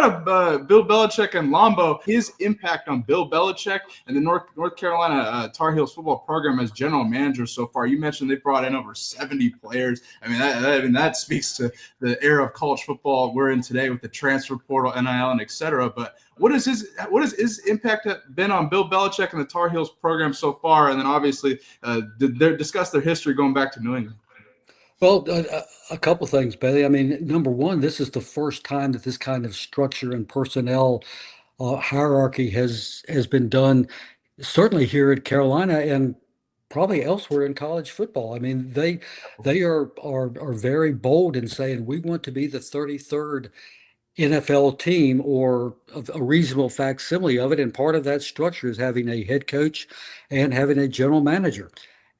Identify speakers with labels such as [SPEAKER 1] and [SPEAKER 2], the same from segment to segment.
[SPEAKER 1] out of Bill Belichick and Lombo, his impact on Bill Belichick and the North Carolina Tar Heels football program as general manager so far. You mentioned they brought in over 70 players. I mean, that speaks to the era of college football we're in today with the transfer portal, NIL, and et cetera. But what has his impact been on Bill Belichick and the Tar Heels program so far? And then obviously discuss their history going back to New England.
[SPEAKER 2] Well, a couple things, Bailey. I mean, number one, this is the first time that this kind of structure and personnel hierarchy has been done, certainly here at Carolina and probably elsewhere in college football. I mean, they are very bold in saying we want to be the 33rd NFL team or a reasonable facsimile of it, and part of that structure is having a head coach and having a general manager,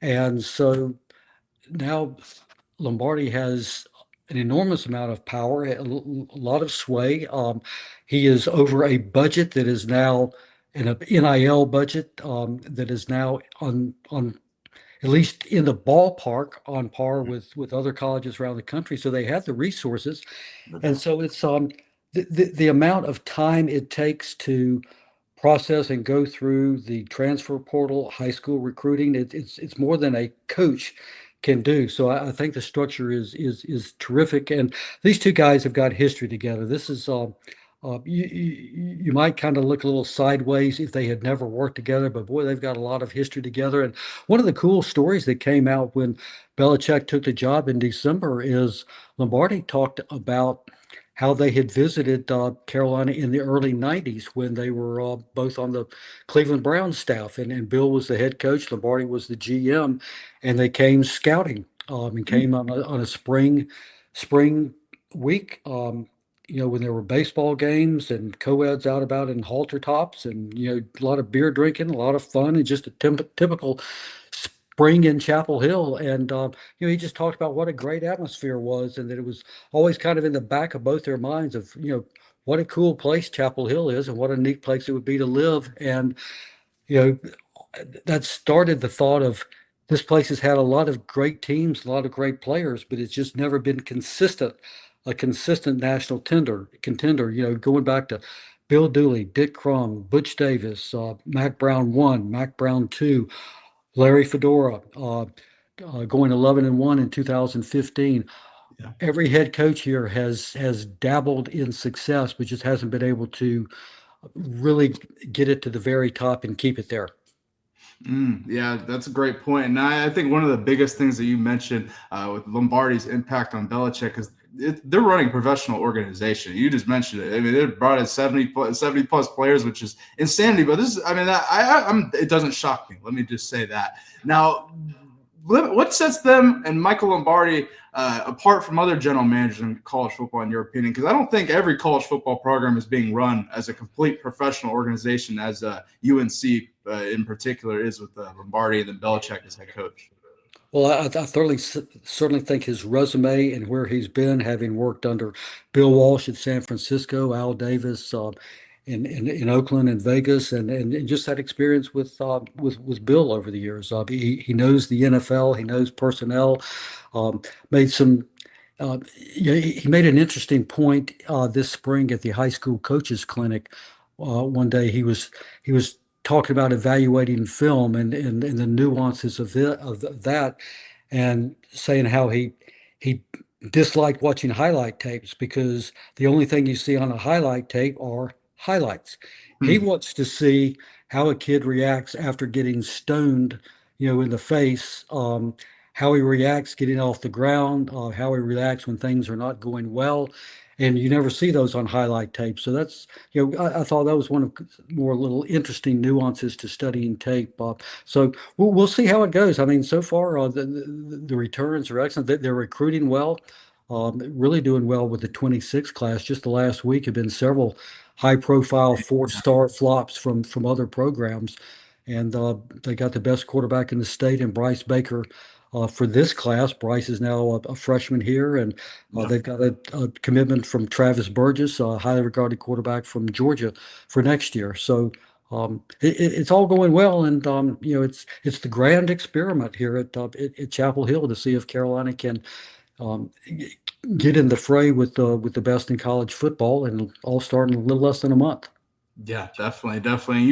[SPEAKER 2] and so now Lombardi has an enormous amount of power, a lot of sway. He is over a budget that is now an NIL budget that is now on at least in the ballpark on par with other colleges around the country. So they have the resources, and so it's the amount of time it takes to process and go through the transfer portal, high school recruiting. It's more than a coach can do. So I think the structure is terrific, and these two guys have got history together. This is you might kind of look a little sideways if they had never worked together, but boy, they've got a lot of history together. And one of the cool stories that came out when Belichick took the job in December is Lombardi talked about how they had visited Carolina in the early 90s when they were both on the Cleveland Browns staff. And Bill was the head coach, Lombardi was the GM, and they came scouting and came on a spring week, when there were baseball games and co-eds out about in halter tops and, a lot of beer drinking, a lot of fun, and just a typical spring in Chapel Hill. And, he just talked about what a great atmosphere was and that it was always kind of in the back of both their minds of, what a cool place Chapel Hill is and what a neat place it would be to live. And, that started the thought of this place has had a lot of great teams, a lot of great players, but it's just never been a consistent national contender, going back to Bill Dooley, Dick Crum, Butch Davis, Mac Brown 1, Mac Brown 2, Larry Fedora, going 11-1 in 2015. Yeah. Every head coach here has dabbled in success, but just hasn't been able to really get it to the very top and keep it there.
[SPEAKER 1] Yeah, that's a great point. And I think one of the biggest things that you mentioned with Lombardi's impact on Belichick is they're running a professional organization. You just mentioned it. I mean, they brought in 70 plus players, which is insanity. But this is, it doesn't shock me. Let me just say that. Now, what sets them and Michael Lombardi apart from other general managers in college football, in your opinion? Because I don't think every college football program is being run as a complete professional organization, as UNC in particular is with Lombardi and then Belichick as head coach.
[SPEAKER 2] Well, I certainly think his resume and where he's been, having worked under Bill Walsh at San Francisco, Al Davis in Oakland and Vegas, and just that experience with Bill over the years. He knows the NFL, he knows personnel. He made an interesting point this spring at the high school coaches clinic. One day he was talking about evaluating film and the nuances of that, and saying how he disliked watching highlight tapes because the only thing you see on a highlight tape are highlights. He wants to see how a kid reacts after getting stoned, in the face, how he reacts getting off the ground, how he reacts when things are not going well. And you never see those on highlight tape. So that's, I thought that was one of more little interesting nuances to studying tape. So we'll see how it goes. I mean, so far, the returns are excellent. They're recruiting well, really doing well with the 26 class. Just the last week have been several high-profile four-star flops from other programs. And they got the best quarterback in the state in Bryce Baker. For this class, Bryce is now a freshman here, and they've got a commitment from Travis Burgess, a highly regarded quarterback from Georgia, for next year. So it's all going well, and it's the grand experiment here at Chapel Hill to see if Carolina can get in the fray with the best in college football, and all start in a little less than a month.
[SPEAKER 1] Yeah, definitely, definitely.